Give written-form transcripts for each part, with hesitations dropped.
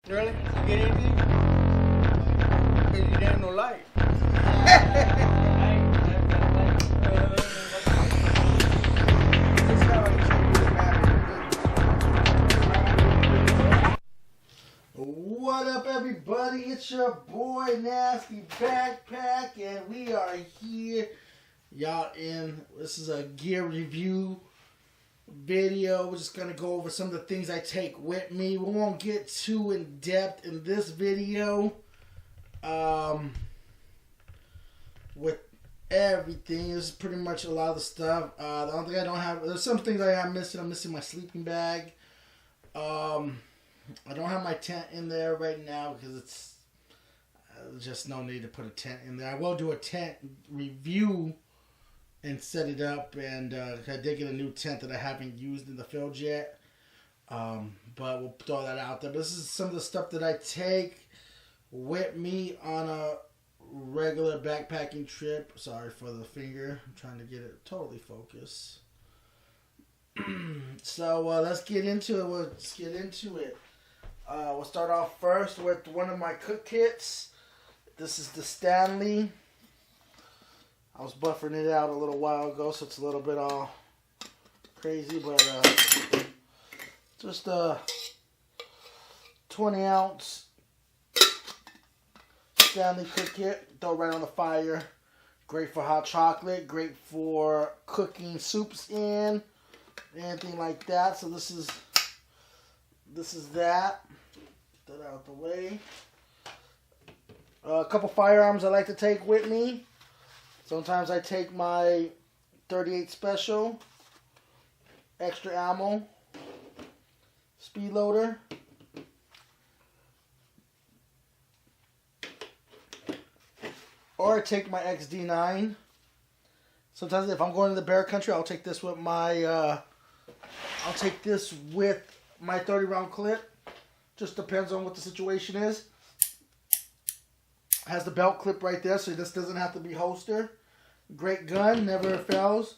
Really? You get anything? Because you didn't no light. What up, everybody? It's your boy Nasty Backpack, and we are here. Y'all in. This is a gear review video. We're just gonna go over some of the things I take with me. We won't get too in depth in this video. With everything, this is pretty much a lot of the stuff. The only thing I don't have, there's some things I am missing. I'm missing my sleeping bag. I don't have my tent in there right now because it's just no need to put a tent in there. I will do a tent review and set it up, and I did get a new tent that I haven't used in the field yet, but we'll throw that out there. But this is some of the stuff that I take with me on a regular backpacking trip. Sorry for the finger, I'm trying to get it totally focused. So let's get into it. We'll start off first with one of my cook kits. This is the Stanley. I was buffering it out a little while ago, so it's a little bit all crazy, but just a 20-ounce Stanley cook kit. Throw it right on the fire. Great for hot chocolate. Great for cooking soups in, anything like that. So this is that. Get that out the way. A couple firearms I like to take with me. Sometimes I take my 38 Special, extra ammo, speed loader, or I take my XD9. Sometimes if I'm going to the bear country, I'll take this with my 30 round clip. Just depends on what the situation is. Has the belt clip right there, so this doesn't have to be holster. Great gun, never fails.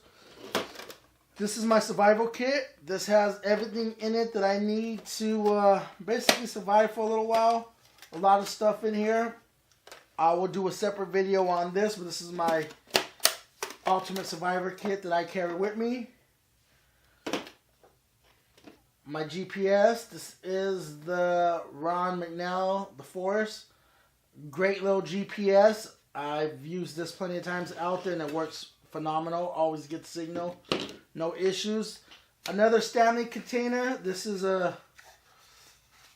This is my survival kit. This has everything in it that I need to basically survive for a little while. A lot of stuff in here. I will do a separate video on this, but this is my ultimate survivor kit that I carry with me. My GPS. This is the Ron McNeil, the Force. Great little GPS. I've used this plenty of times out there and it works phenomenal. Always get signal. No issues. Another Stanley container. This is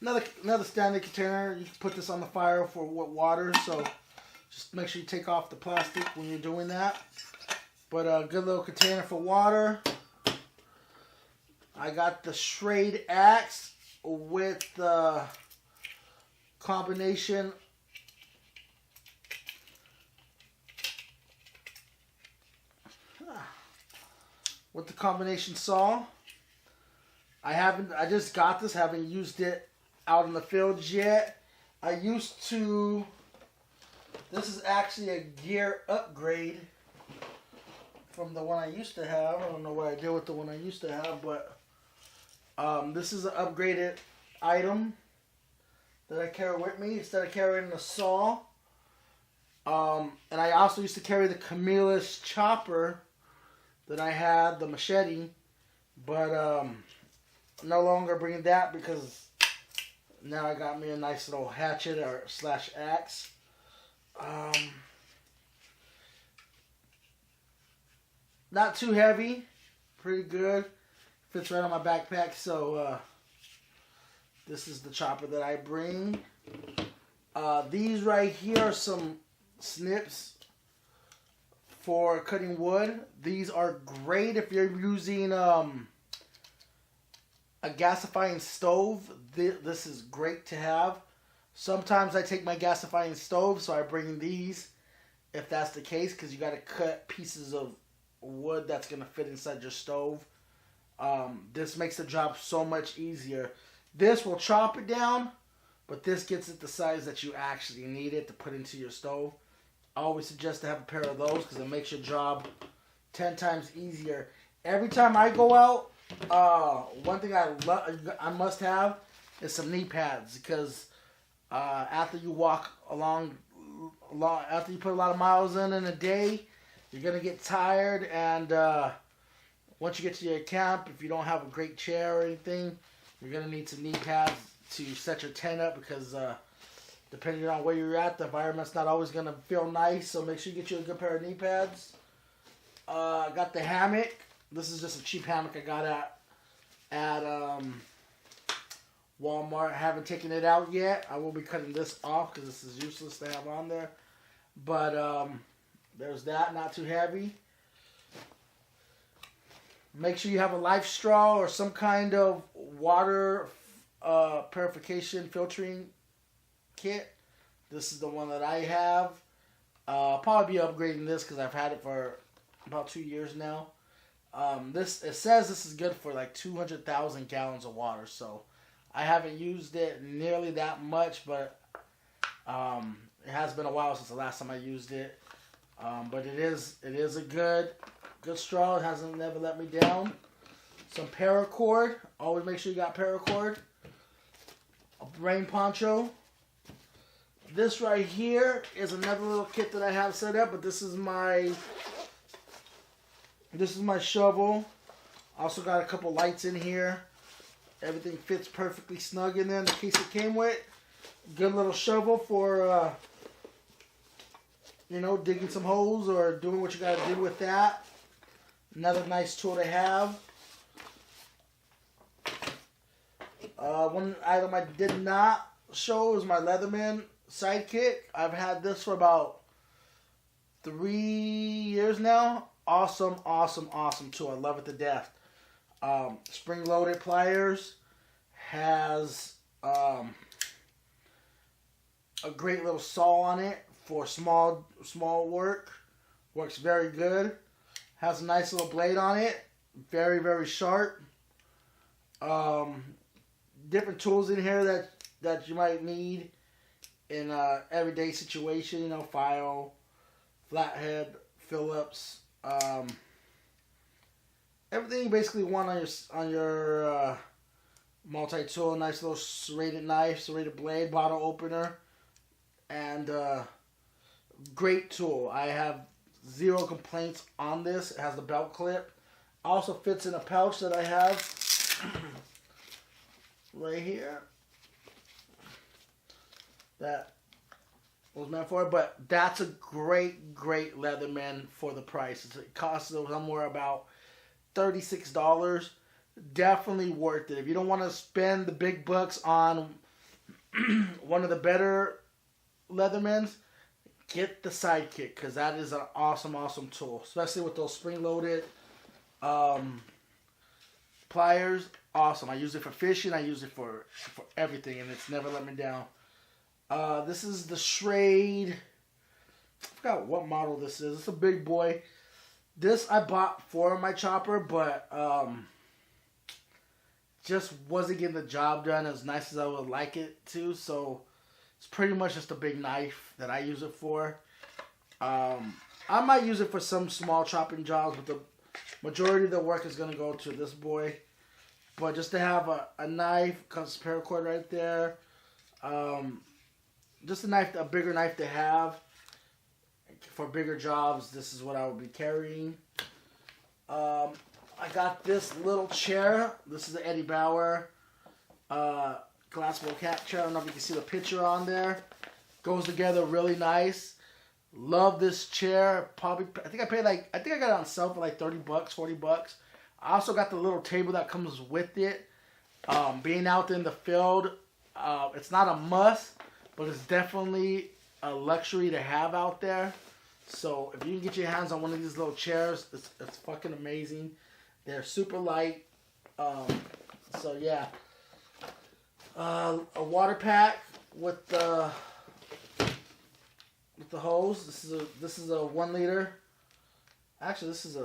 another Stanley container. You can put this on the fire for water, so just make sure you take off the plastic when you're doing that. But a good little container for water. I got the Schrade axe with the combination saw. I just got this, haven't used it out in the fields yet. This is actually a gear upgrade from the one I used to have. I don't know what I did with the one I used to have, but this is an upgraded item that I carry with me instead of carrying the saw. And I also used to carry the Camillus chopper that I had, the machete, but no longer bringing that because now I got me a nice little hatchet or slash axe. Not too heavy, pretty good, fits right on my backpack. So this is the chopper that I bring. These right here are some snips for cutting wood. These are great if you're using a gasifying stove. This is great to have. Sometimes I take my gasifying stove, so I bring these if that's the case, because you got to cut pieces of wood that's going to fit inside your stove. This makes the job so much easier. This will chop it down, but this gets it the size that you actually need it to put into your stove. I always suggest to have a pair of those because it makes your job 10 times easier. Every time I go out, one thing I must have is some knee pads, because After you walk after you put a lot of miles in a day, you're gonna get tired, and once you get to your camp, if you don't have a great chair or anything, you're gonna need some knee pads to set your tent up because depending on where you're at, the environment's not always gonna feel nice. So make sure you get you a good pair of knee pads. I got the hammock. This is just a cheap hammock I got at Walmart. I haven't taken it out yet. I will be cutting this off because this is useless to have on there. But there's that, not too heavy. Make sure you have a life straw or some kind of water purification filtering kit. This is the one that I have. I'll probably be upgrading this because I've had it for about 2 years now. It says this is good for like 200,000 gallons of water, so I haven't used it nearly that much, but it has been a while since the last time I used it. But it is a good straw. It hasn't never let me down. Some paracord. Always make sure you got paracord. A rain poncho. This right here is another little kit that I have set up, but this is my shovel. Also got a couple lights in here. Everything fits perfectly snug in there in the case it came with. Good little shovel for digging some holes or doing what you got to do with that. Another nice tool to have. One item I did not show is my Leatherman Sidekick. I've had this for about 3 years now. Awesome tool. I love it to death. Spring-loaded pliers. Has a great little saw on it for small work. Works very good. Has a nice little blade on it. Very, very sharp. Different tools in here that you might need in a everyday situation. File, flathead, Phillips. Everything you basically want on your multi-tool. Nice little serrated knife, serrated blade, bottle opener, and great tool. I have 0 complaints on this. It has the belt clip. Also fits in a pouch that I have right here. That was meant for it, but that's a great Leatherman for the price. It costs somewhere about $36. Definitely worth it. If you don't want to spend the big bucks on one of the better Leathermans, get the Sidekick, because that is an awesome tool, especially with those spring-loaded pliers. Awesome. I use it for fishing. I use it for everything, and it's never let me down. This is the Schrade. I forgot what model this is. It's a big boy. This I bought for my chopper, but just wasn't getting the job done as nice as I would like it to. So it's pretty much just a big knife that I use it for. I might use it for some small chopping jobs, but the majority of the work is going to go to this boy. But just to have a knife, comes paracord right there. Just a bigger knife to have for bigger jobs. This is what I would be carrying. I got this little chair. This is the Eddie Bauer glassable cat chair. I don't know if you can see the picture on there. Goes together really nice. Love this chair. I think I got it on sale for like $30, $40. I also got the little table that comes with it. Being out in the field, it's not a must, but it's definitely a luxury to have out there. So if you can get your hands on one of these little chairs, it's fucking amazing. They're super light. So yeah. A water pack with the hose. This is a 1 liter. Actually, this is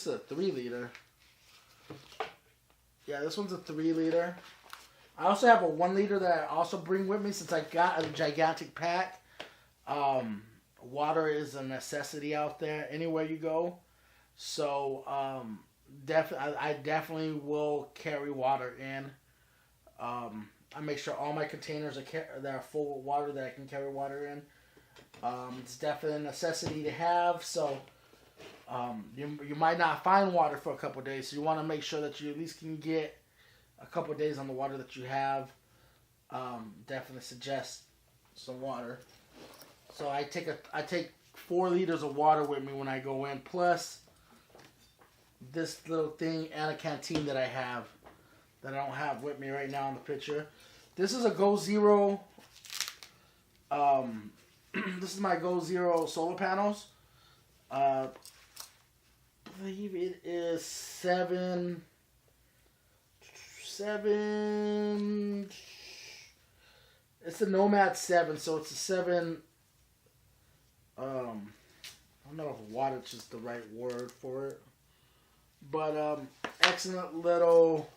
a 3 liter. Yeah, this one's a 3 liter. I also have a 1 liter that I also bring with me since I got a gigantic pack. Water is a necessity out there anywhere you go. So I definitely will carry water in. I make sure all my containers that are full of water, that I can carry water in. It's definitely a necessity to have. So you might not find water for a couple of days. So you want to make sure that you at least can get a couple of days on the water that you have. Definitely suggest some water. So I take 4 liters of water with me when I go in, plus this little thing and a canteen that I have that I don't have with me right now in the picture. This is a Go Zero. This is my Go Zero solar panels. I believe it is 7. It's a Nomad 7, so it's a 7. I don't know if wattage is the right word for it, but excellent little.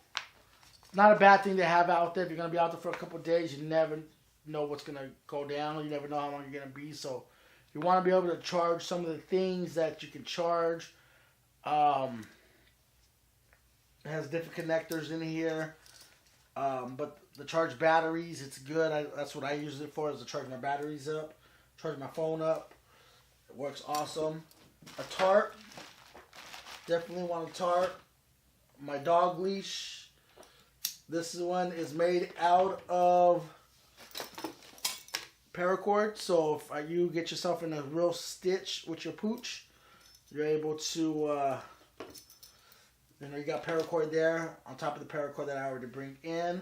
Not a bad thing to have out there. If you're gonna be out there for a couple of days, you never know what's gonna go down. You never know how long you're gonna be. So you want to be able to charge some of the things that you can charge. It has different connectors in here, but the charge batteries, it's good. That's what I use it for, is to charge my batteries up, charge my phone up. It works awesome. A tarp, definitely want a tarp. My dog leash. This one is made out of paracord, so if you get yourself in a real stitch with your pooch, you're able to, you got paracord there on top of the paracord that I already bring in.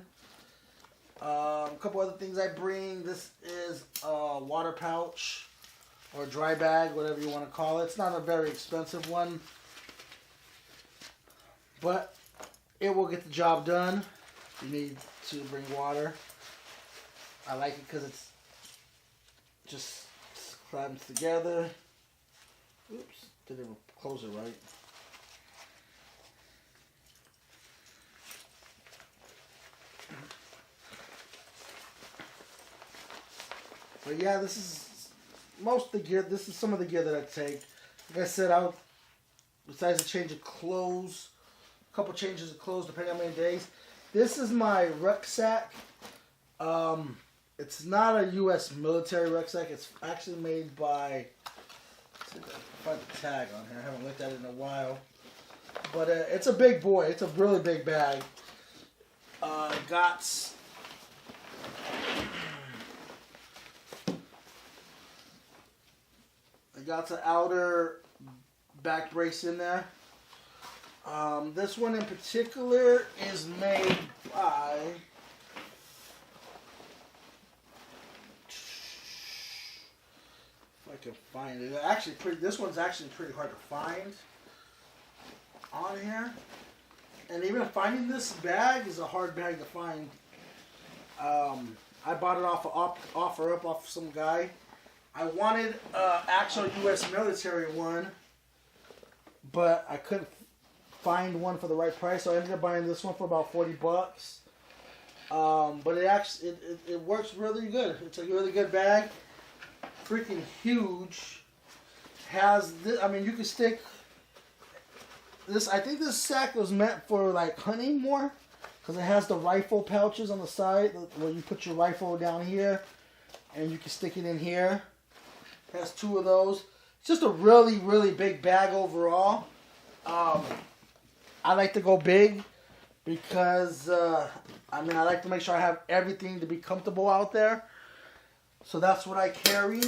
A couple other things I bring. This is a water pouch or dry bag, whatever you want to call it. It's not a very expensive one, but it will get the job done. You need to bring water. I like it because it's just clamps together. Oops, didn't close it right. But yeah, this is most of the gear. This is some of the gear that I take. Like I said, besides a change of clothes, a couple changes of clothes depending on how many days. This is my rucksack. It's not a U.S. military rucksack. It's actually made by, let's see if I can find the tag on here. I haven't looked at it in a while. But it's a big boy. It's a really big bag. Got the outer back brace in there. This one in particular is made by if I can find it. This one's actually pretty hard to find on here. And even finding this bag is a hard bag to find. I bought it off of some guy. I wanted actual U.S. military one, but I couldn't find one for the right price, so I ended up buying this one for about $40. But it works really good. It's a really good bag. Freaking huge. Has this, I mean, you can stick this. I think this sack was meant for like hunting more, because it has the rifle pouches on the side where you put your rifle down here, and you can stick it in here. It has 2 of those. It's just a really, really big bag overall. I like to go big because, I like to make sure I have everything to be comfortable out there. So that's what I carry.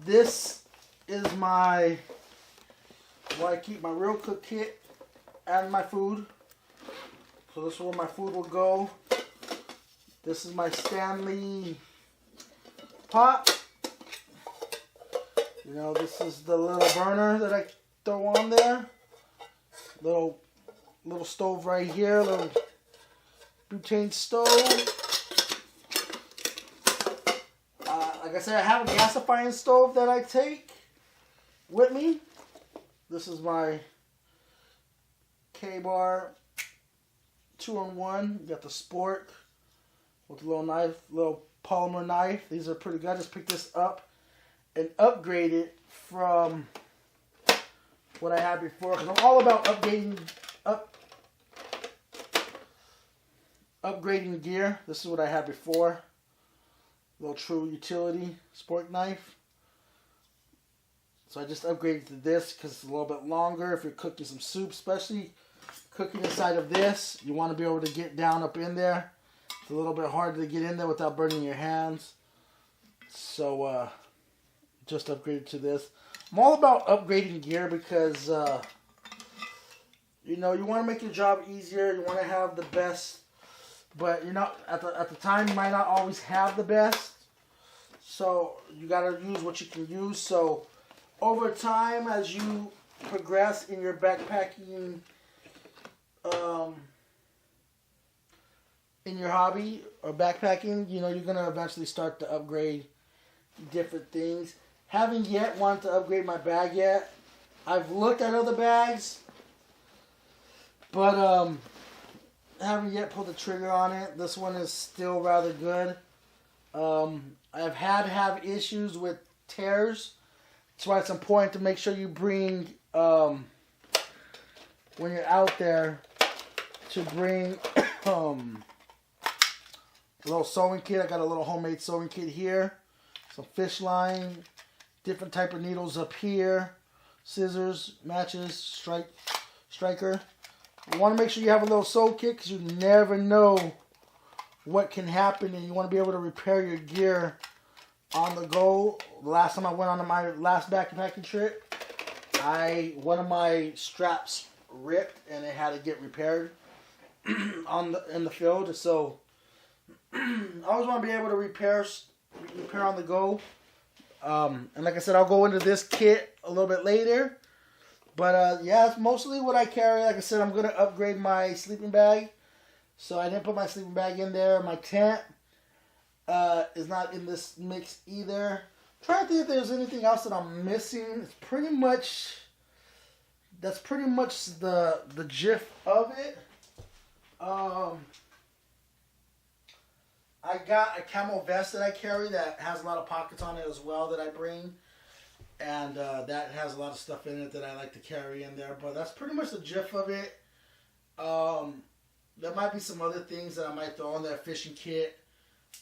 This is where I keep my Real Cook kit and my food. So this is where my food will go. This is my Stanley pot. This is the little burner that I throw on there. Little stove right here, little butane stove. Like I said, I have a gasifying stove that I take with me. This is my K-Bar 2-in-1. You got the Sport with a little knife, little polymer knife. These are pretty good. I just picked this up and upgraded from what I had before, because I'm all about upgrading gear. This is what I had before. Little True Utility sport knife. So I just upgraded to this because it's a little bit longer. If you're cooking some soup, especially cooking inside of this, you want to be able to get down up in there. It's a little bit harder to get in there without burning your hands. So just upgraded to this. I'm all about upgrading gear because you know, you want to make your job easier. You want to have the best, but you know, at the time you might not always have the best. So you got to use what you can use. So over time, as you progress in your backpacking, in your hobby or backpacking, you know, you're going to eventually start to upgrade different things. Haven't yet wanted to upgrade my bag yet. I've looked at other bags, but haven't yet pulled the trigger on it. This one is still rather good. I've had to have issues with tears. That's why it's important to make sure you bring, when you're out there, to bring a little sewing kit. I got a little homemade sewing kit here. Some fish line, different type of needles up here, scissors, matches, striker. You want to make sure you have a little sew kit because you never know what can happen, and you want to be able to repair your gear on the go. The last time I went on my last backpacking trip, one of my straps ripped and it had to get repaired in the field. So I always want to be able to repair on the go. And like I said, I'll go into this kit a little bit later. But yeah, it's mostly what I carry. Like I said, I'm going to upgrade my sleeping bag. So I didn't put my sleeping bag in there. My tent is not in this mix either. I'm trying to think if there's anything else that I'm missing. It's pretty much, that's pretty much the gist of it. I got a camel vest that I carry that has a lot of pockets on it as well that I bring. And that has a lot of stuff in it that I like to carry in there. But that's pretty much the gist of it. There might be some other things that I might throw in that fishing kit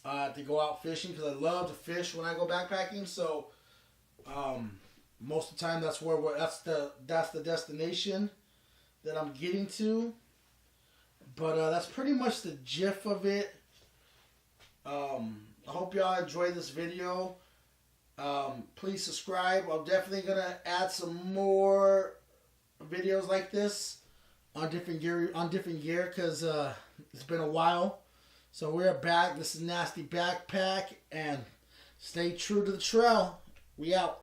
to go out fishing, because I love to fish when I go backpacking. So most of the time that's the destination that I'm getting to. But that's pretty much the gist of it. I hope y'all enjoyed this video. Please subscribe. I'm definitely gonna add some more videos like this on different gear because it's been a while. So we're back. This is Nasty Backpack, and stay true to the trail. We out.